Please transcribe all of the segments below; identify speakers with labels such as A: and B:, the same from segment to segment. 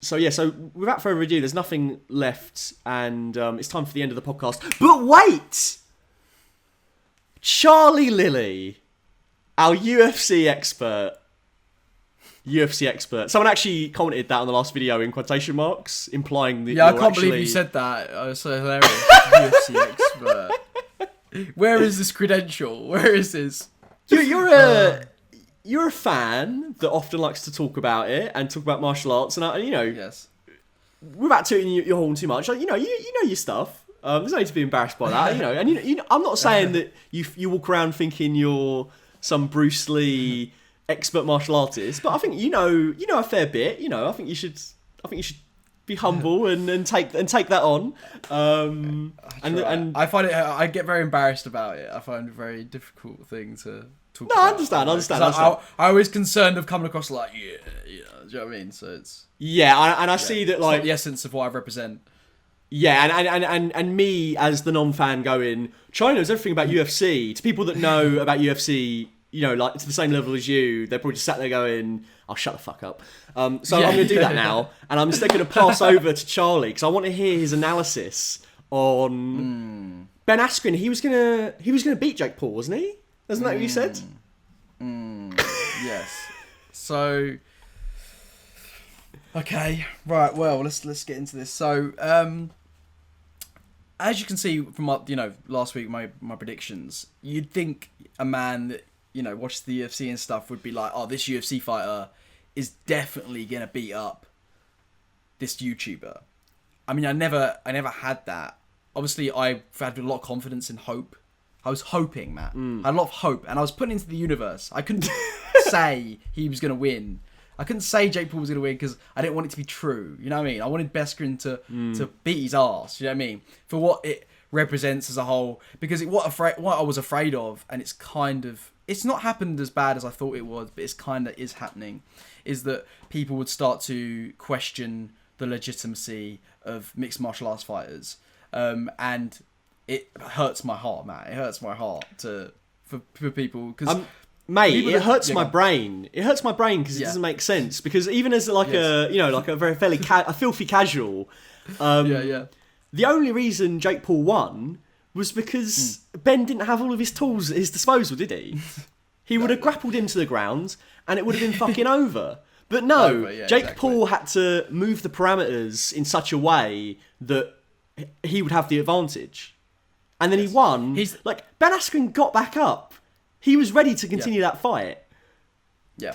A: So without further ado, there's nothing left, and it's time for the end of the podcast. But wait! Charlie Lilly, our UFC expert. Someone actually commented that on the last video in quotation marks, implying that
B: I can't believe you said that. Oh, it's so hilarious. UFC expert. Where is this credential? Where is this?
A: You're a fan that often likes to talk about it and talk about martial arts, and
B: Yes.
A: without tooting your horn too much, like, you know your stuff. There's no need to be embarrassed by that, And I'm not saying that you walk around thinking you're some Bruce Lee expert martial artist, but I think you know a fair bit. I think you should be humble and take that on. And
B: I find it. I get very embarrassed about it. I find it a very difficult thing to talk about.
A: I understand.
B: I always concerned of coming across like do you know what I mean? So it's
A: I see that,
B: it's
A: like,
B: not the essence of what I represent.
A: Yeah, and me as the non-fan going, China knows everything about UFC. To people that know about UFC, like to the same level as you, they're probably just sat there going, "I'll shut the fuck up." I'm going to do that now, and I'm instead going to pass over to Charlie because I want to hear his analysis on Ben Askren. He was gonna beat Jake Paul, wasn't he? Isn't that what you said?
B: Yes. So, okay, right. Well, let's get into this. So, as you can see from last week, my predictions, you'd think a man that watches the UFC and stuff would be like, oh, this UFC fighter is definitely gonna beat up this YouTuber. I mean, I never had that. Obviously, I've had a lot of confidence and hope. I was hoping, Matt. I had a lot of hope, and I was putting into the universe. I couldn't say he was gonna win. I couldn't say Jake Paul was gonna win because I didn't want it to be true. You know what I mean? I wanted Askren to beat his ass. You know what I mean? For what it represents as a whole, because what I was afraid of, and it's not happened as bad as I thought it was, but it's kind of is happening, is that people would start to question the legitimacy of mixed martial arts fighters, and it hurts my heart, Matt. It hurts my heart for people because.
A: Mate, it hurts my brain. It hurts my brain because it doesn't make sense. Because even as a very fairly a filthy casual, the only reason Jake Paul won was because Ben didn't have all of his tools at his disposal, did he? He would have grappled him to the ground and it would have been fucking over. But no, Jake Paul had to move the parameters in such a way that he would have the advantage. And then he won. Ben Askren got back up. He was ready to continue that fight.
B: Yeah.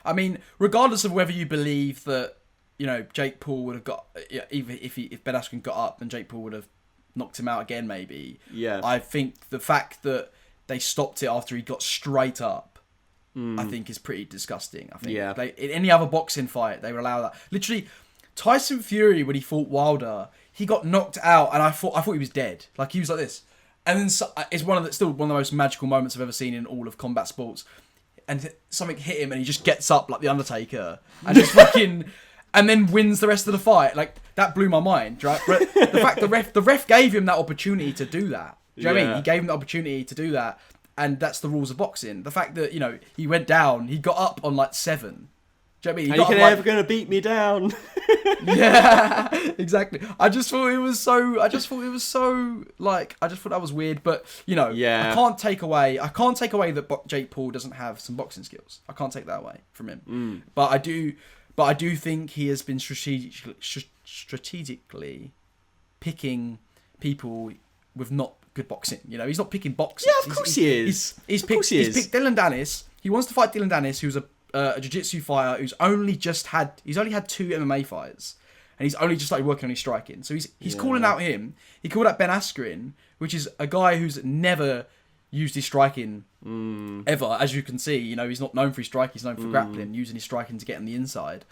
B: I mean, regardless of whether you believe that, Jake Paul would have got... even if Ben Askren got up, then Jake Paul would have knocked him out again, maybe.
A: Yeah.
B: I think the fact that they stopped it after he got straight up, I think is pretty disgusting. I think in any other boxing fight, they would allow that. Literally, Tyson Fury, when he fought Wilder, he got knocked out, and I thought he was dead. Like, he was like this. And then it's still one of the most magical moments I've ever seen in all of combat sports. And something hit him and he just gets up like The Undertaker and just fucking... and then wins the rest of the fight. Like, that blew my mind, right? But the fact the ref gave him that opportunity to do that. Do you know what I mean? He gave him the opportunity to do that. And that's the rules of boxing. The fact that, he went down, he got up on like 7. Do you know what I mean?
A: Are you ever going to beat me down?
B: Yeah, exactly. I just thought that was weird, but I can't take away that Jake Paul doesn't have some boxing skills. I can't take that away from him. But I do think he has been strategically picking people with not good boxing. He's not picking boxers.
A: Yeah, of course he is.
B: He's picked Dylan Dennis. He wants to fight Dylan Dennis, who's a jiu-jitsu fighter who's only had 2 MMA fights, and he's only just started working on his striking. So he's calling out him. He called out Ben Askren, which is a guy who's never used his striking ever. As you can see, he's not known for his striking. He's known for grappling, using his striking to get on the inside.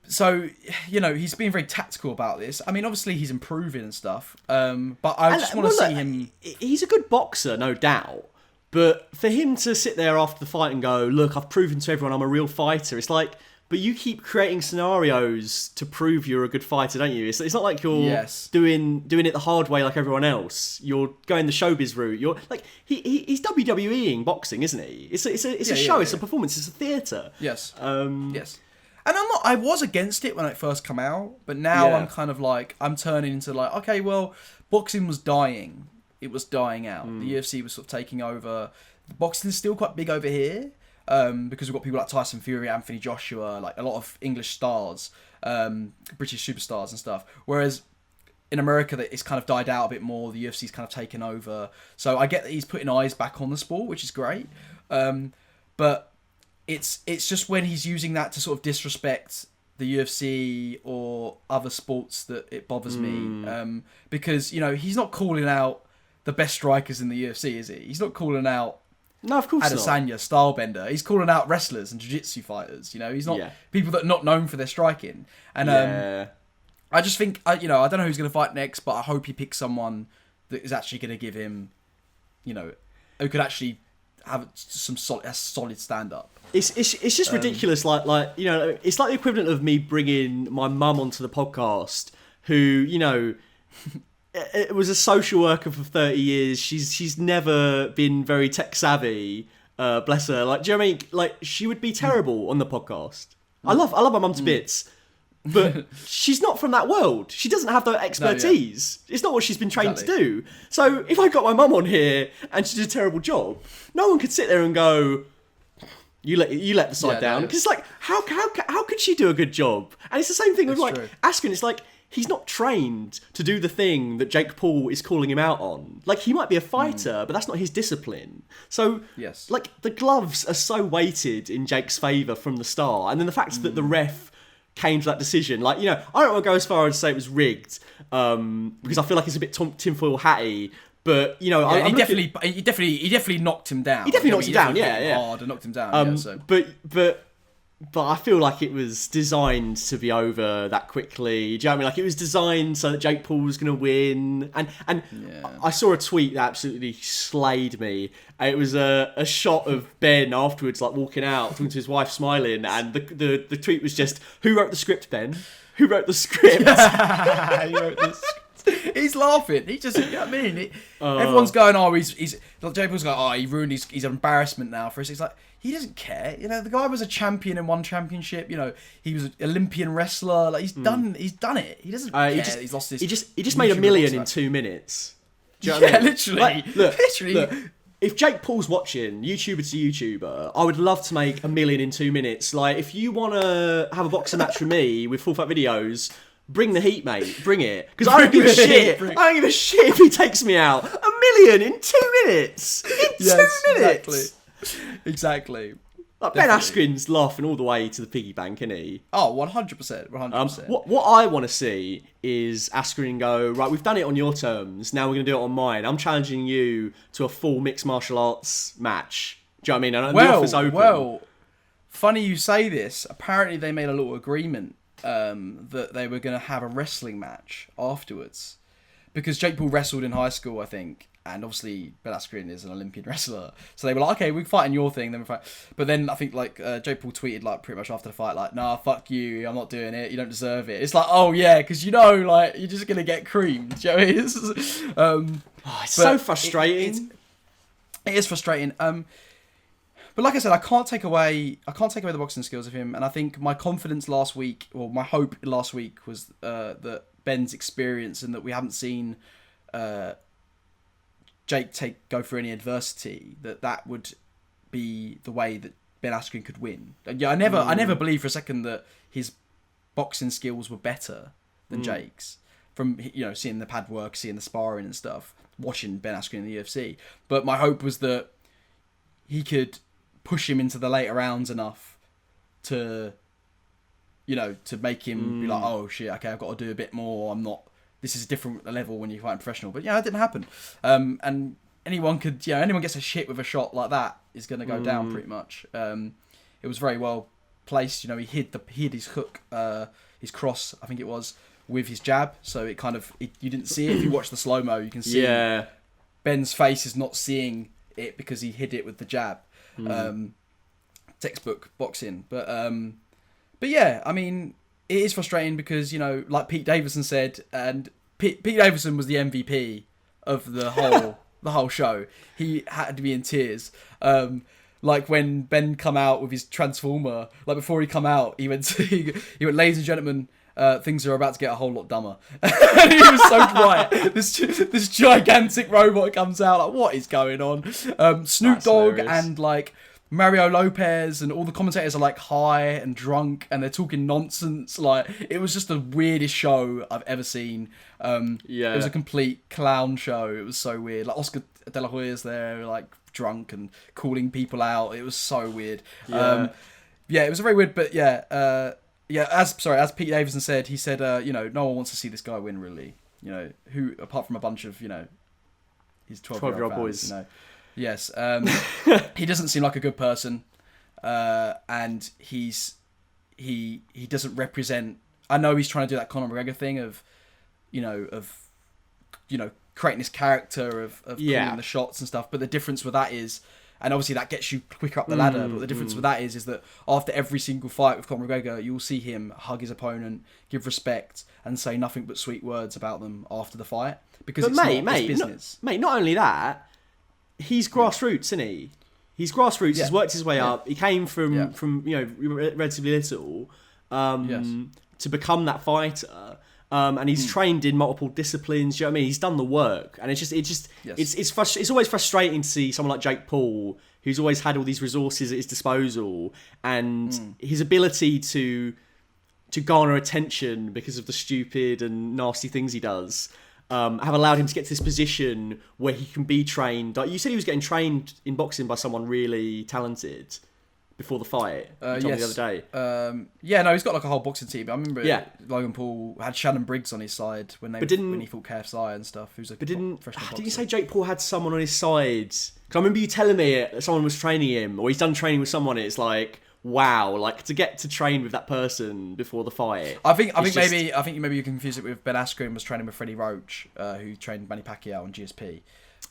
B: So he's being very tactical about this. I mean, obviously he's improving and stuff. But I just want to see him.
A: He's a good boxer, no doubt. But for him to sit there after the fight and go, look, I've proven to everyone I'm a real fighter. It's like, but you keep creating scenarios to prove you're a good fighter, don't you? It's not like you're doing it the hard way like everyone else. You're going the showbiz route. You're like he's WWEing boxing, isn't he? It's a show. It's a performance. It's a theatre.
B: Yes. Yes. I was against it when it first came out, but now I'm kind of like, I'm turning into like, okay, well, boxing was dying. It was dying out. The UFC was sort of taking over. Boxing is still quite big over here, because we've got people like Tyson Fury, Anthony Joshua, like a lot of English stars, British superstars and stuff. Whereas in America, that it's kind of died out a bit more. The UFC's kind of taken over. So I get that he's putting eyes back on the sport, which is great. But it's just when he's using that to sort of disrespect the UFC or other sports that it bothers me. Because, you know, he's not calling out the best strikers in the UFC, is he? He's not calling out
A: no, of course
B: Adesanya,
A: not.
B: Stylebender. He's calling out wrestlers and jiu-jitsu fighters. You know, he's not people that are not known for their striking. And I just think, you know, I don't know who's going to fight next, but I hope he picks someone that is actually going to give him, you know, who could actually have some solid stand-up.
A: It's just ridiculous. Like you know, it's like the equivalent of me bringing my mum onto the podcast, who, you know, it was a social worker for 30 years. She's never been very tech savvy. Bless her. Like, do you know what I mean? Like, she would be terrible on the podcast. I love my mum to bits, but she's not from that world. She doesn't have the expertise. It's not what she's been trained to do. So if I got my mum on here and she did a terrible job, no one could sit there and go, You let the side down, because it's like, how could she do a good job? And it's the same thing with like Askren. It's like, he's not trained to do the thing that Jake Paul is calling him out on. Like, he might be a fighter, but that's not his discipline. So like, the gloves are so weighted in Jake's favour from the start, and then the fact that the ref came to that decision, like, you know, I don't want to go as far as to say it was rigged, because I feel like it's a bit tinfoil hatty. But, you know,
B: he definitely knocked him down.
A: He definitely knocked him down.
B: Hard and knocked him down. So.
A: But I feel like it was designed to be over that quickly. Do you know what I mean? Like, it was designed so that Jake Paul was going to win. And I saw a tweet that absolutely slayed me. It was a shot of Ben afterwards, like, walking out, talking to his wife, smiling. And the tweet was just, "Who wrote the script, Ben? Who wrote the script?"
B: He wrote the script. He's laughing. He just, you know what I mean? Everyone's going, oh, he's like, Jake Paul's going, oh, he ruined his embarrassment now for us. He's like, he doesn't care. You know, the guy was a champion and won championship. You know, he was an Olympian wrestler. Like, he's done it. He doesn't care. He's lost his.
A: He just made $1 million in 2 minutes. Do you know what I mean?
B: Literally.
A: Like, look, if Jake Paul's watching, YouTuber to YouTuber, I would love to make $1 million in 2 minutes. Like, if you want to have a boxing match with me with full fat videos, bring the heat, mate. Bring it. Because I don't give a shit. I don't give a shit if he takes me out. $1 million in 2 minutes. In 2 minutes.
B: Exactly.
A: Like, Ben Askren's laughing all the way to the piggy bank, isn't he?
B: Oh, 100%. 100%.
A: What I want to see is Askren go, right, we've done it on your terms. Now we're going to do it on mine. I'm challenging you to a full mixed martial arts match. Do you know what I mean? And the offer's open.
B: Well, funny you say this. Apparently they made a little agreement that they were going to have a wrestling match afterwards, because Jake Paul wrestled in high school, I think, and obviously Ben Askren is an Olympian wrestler, so they were like, okay, we can fight in your thing, then we fight. But then I think like Jake Paul tweeted like pretty much after the fight, like, nah, fuck you, I'm not doing it, you don't deserve it. It's like, oh yeah, because you know, like, you're just gonna get creamed. Do you know what it is?
A: It's so frustrating.
B: It is frustrating. But like I said, I can't take away the boxing skills of him, and I think my confidence last week, or my hope last week, was that Ben's experience, and that we haven't seen Jake go through any adversity, that would be the way that Ben Askren could win. Yeah, I never believed for a second that his boxing skills were better than Jake's, from, you know, seeing the pad work, seeing the sparring and stuff, watching Ben Askren in the UFC. But my hope was that he could push him into the later rounds enough to, you know, to make him be like, oh shit, okay, I've got to do a bit more. This is a different level when you fight professional. But yeah, it didn't happen. And anyone gets a shit with a shot like that is going to go down pretty much. It was very well placed. You know, he hid his hook, his cross, I think it was, with his jab. So it kind of, you didn't see it. If you watch the slow-mo, you can see Ben's face is not seeing it because he hid it with the jab. Textbook boxing, but yeah, I mean, it is frustrating because, you know, like Pete Davidson said, and Pete Davidson was the MVP of the whole show. He had to be in tears. Like when Ben come out with his transformer, like before he come out, he went, ladies and gentlemen, things are about to get a whole lot dumber. And he was so bright. This gigantic robot comes out. Like, what is going on? Snoop Dogg and like Mario Lopez and all the commentators are like high and drunk and they're talking nonsense. Like, it was just the weirdest show I've ever seen. It was a complete clown show. It was so weird. Like Oscar De La Hoya's there, like drunk and calling people out. It was so weird. It was very weird. But as Pete Davidson said, he said, no one wants to see this guy win, really. Who apart from a bunch of his 12-year-old boys. Yes, he doesn't seem like a good person, and he doesn't represent. I know he's trying to do that Conor McGregor thing of creating this character of calling the shots and stuff. But the difference with that is, and obviously that gets you quicker up the ladder. But the difference with that is that after every single fight with Conor McGregor, you'll see him hug his opponent, give respect, and say nothing but sweet words about them after the fight because it's not his business.
A: Not only that. He's grassroots, isn't he? He's grassroots. He's worked his way up. He came from relatively little to become that fighter, and he's trained in multiple disciplines. Do you know what I mean? He's done the work, and it's always frustrating to see someone like Jake Paul, who's always had all these resources at his disposal, and his ability to garner attention because of the stupid and nasty things he does. Have allowed him to get to this position where he can be trained. Like you said, he was getting trained in boxing by someone really talented before the fight. You told me the other day.
B: He's got like a whole boxing team. I remember Logan Paul had Shannon Briggs on his side when he fought KSI and stuff. Who's like
A: didn't you say Jake Paul had someone on his side? Because I remember you telling me that someone was training him, or he's done training with someone. It's like, wow, like to get to train with that person before the fight.
B: I think maybe you confuse it with Ben Askren was training with Freddie Roach, who trained Manny Pacquiao and GSP.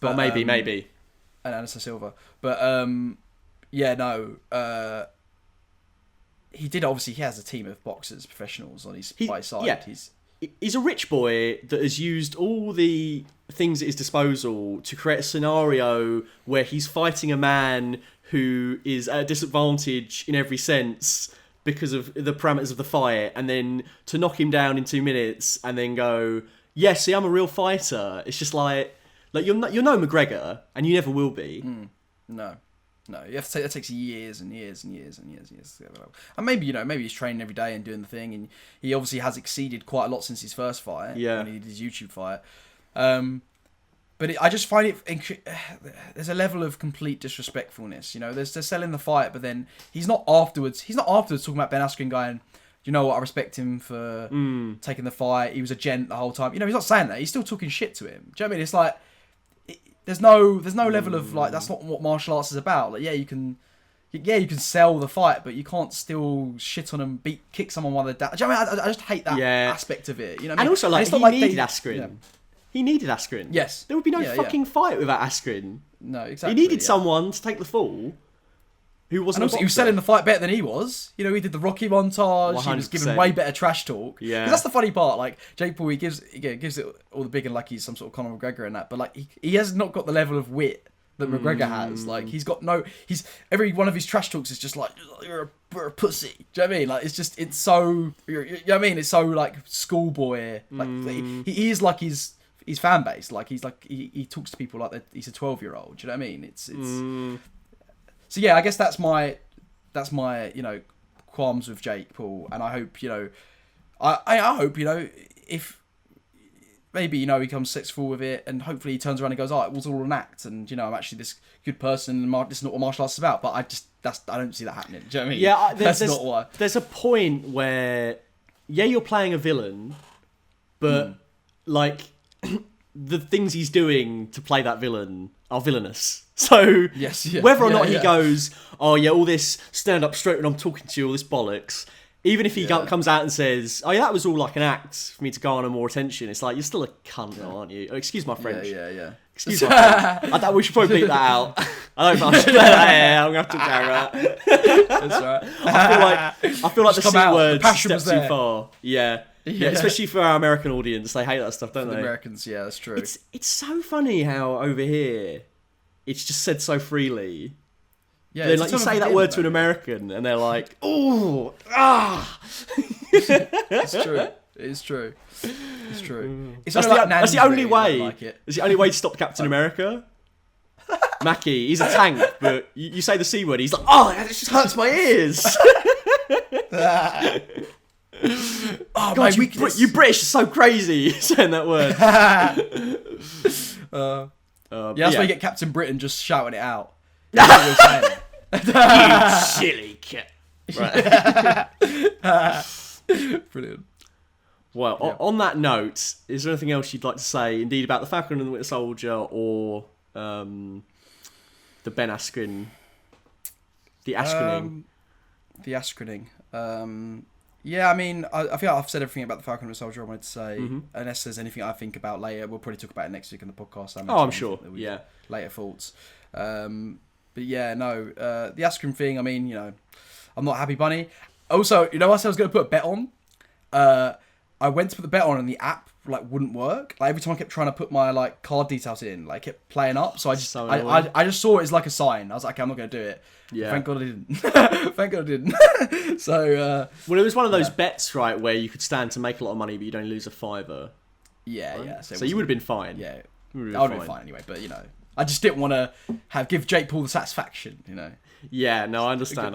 A: But maybe
B: and Anderson Silva. But he did obviously. He has a team of boxers, professionals by his side.
A: Yeah. He's a rich boy that has used all the things at his disposal to create a scenario where he's fighting a man who is at a disadvantage in every sense because of the parameters of the fight, and then to knock him down in 2 minutes and then go, see, I'm a real fighter. It's just like you're no McGregor, and you never will be.
B: No. You have to that takes years and years and years and years and years. And maybe he's training every day and doing the thing, and he obviously has exceeded quite a lot since his first fight. Yeah, when he did his YouTube fight. But I just find there's a level of complete disrespectfulness. They're selling the fight, but then he's not afterwards talking about Ben Askren going, you know what, I respect him for taking the fight. He was a gent the whole time. He's not saying that. He's still talking shit to him. Do you know what I mean? It's like, there's no level of like, that's not what martial arts is about. Like, you can sell the fight, but you can't still shit on them, kick someone while they're down. Do you know what I mean? I just hate that aspect of it. You know what I mean?
A: And also, like, he needed Askren. Yeah. He needed Askren.
B: Yes.
A: There would be no fucking fight without Askren.
B: No, exactly.
A: He needed someone to take the fall who wasn't
B: and also, he was selling the fight better than he was. He did the Rocky montage. 100%. He was giving way better trash talk. Yeah. Because that's the funny part. Like, Jake Paul, he gives it all the big and like he's some sort of Conor McGregor and that. But, like, he has not got the level of wit that McGregor has. Like, every one of his trash talks is just like, you're a pussy. Do you know what I mean? Like, it's so, you know what I mean? It's so, like, schoolboy. Like, he is like his fan base. Like, he talks to people like he's a 12-year-old. Do you know what I mean? It's so yeah, I guess that's my qualms with Jake Paul, and I hope I hope if maybe he becomes successful with it, and hopefully he turns around and goes, it was all an act, and I'm actually this good person, and this is not what martial arts is about. But I don't see that happening. Do you know what I mean?
A: Yeah, that's not why. There's a point where you're playing a villain, but like the things he's doing to play that villain are villainous. So whether or not he goes, all this stand up straight when I'm talking to you, all this bollocks, even if he comes out and says, that was all like an act for me to garner more attention, it's like, you're still a cunt, aren't you? Excuse my French.
B: Yeah.
A: Excuse my French. I thought we should probably bleep that out. I don't know if I should bleep that out. I'm going to have to carry that. That's right. I feel like the C word steps too far. Yeah, especially for our American audience. They hate that stuff, don't they?
B: The Americans, that's true.
A: It's so funny how over here it's just said so freely. Yeah, then, like, you say that word to an American, and they're like, "Oh, ah."
B: It's true. It's true. It's true.
A: That's the only way.
B: Like it.
A: It's the only way to stop Captain America. Mackie, he's a tank, but you say the C word, he's like, "Oh, it just hurts my ears." Oh, God, you British are so crazy saying that word.
B: Yeah, that's why you get Captain Britain just shouting it out.
A: You silly cat. Right.
B: Brilliant.
A: Well, on that note, is there anything else you'd like to say, indeed, about the Falcon and the Winter Soldier, or the Ben Askren, the Askrening?
B: The Askrening. Yeah, I mean, I feel like I've said everything about the Falcon and the Soldier I wanted to say. Unless there's anything I think about later, we'll probably talk about it next week on the podcast.
A: I'm sure. Yeah.
B: Later thoughts. But yeah, no, the Askren thing, I mean, I'm not a happy bunny. Also, what I said I was going to put a bet on? I went to put the bet on and the app wouldn't work. Like every time I kept trying to put my card details in, it kept playing up. So I just saw it as a sign. I was like, okay, I'm not going to do it. Yeah. Thank God I didn't. Thank God I didn't. So
A: well, it was one of those bets, right, where you could stand to make a lot of money, but you'd only lose a $5.
B: Yeah,
A: right?
B: yeah.
A: So you would have been fine.
B: Yeah, I would have been fine anyway. But I just didn't want to give Jake Paul the satisfaction.
A: Yeah, no, I understand.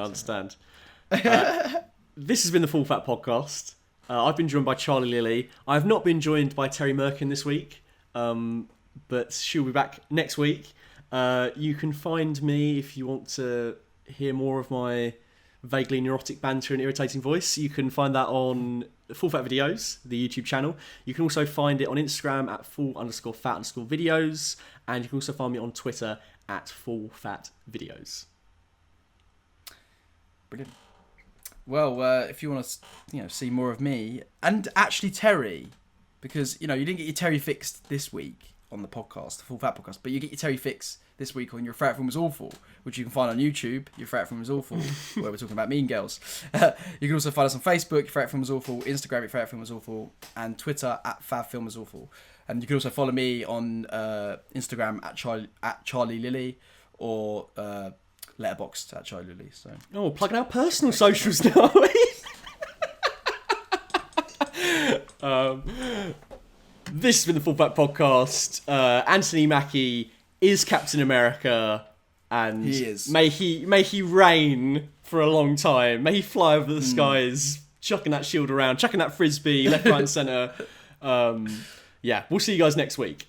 A: This has been the Full Fat Podcast. I've been joined by Charlie Lilly. I've not been joined by Terry Merkin this week, but she'll be back next week. You can find me if you want to hear more of my vaguely neurotic banter and irritating voice. You can find that on Full Fat Videos, the YouTube channel. You can also find it on Instagram at full_fat_videos, and you can also find me on Twitter at fullfatvideos.
B: Brilliant. Well, if you want to, see more of me and actually Terry, because you didn't get your Terry fix this week on the podcast, the Full Fat Podcast, but you get your Terry fix this week on Your Fat Film Was Awful, which you can find on YouTube. Your Fat Film Was Awful, where we're talking about Mean Girls. You can also find us on Facebook, Your Fat Film Was Awful, Instagram, Your Fat Film Was Awful, and Twitter at Fat Film Was Awful. And you can also follow me on Instagram at Charlie Lilly, or Letterboxd at Charlie Lilly. So
A: plugging our personal socials now. This has been the Full Fat Podcast. Anthony Mackie is Captain America, and
B: he is.
A: May he reign for a long time. May he fly over the skies, chucking that shield around, chucking that frisbee left, right, and centre. Yeah, we'll see you guys next week.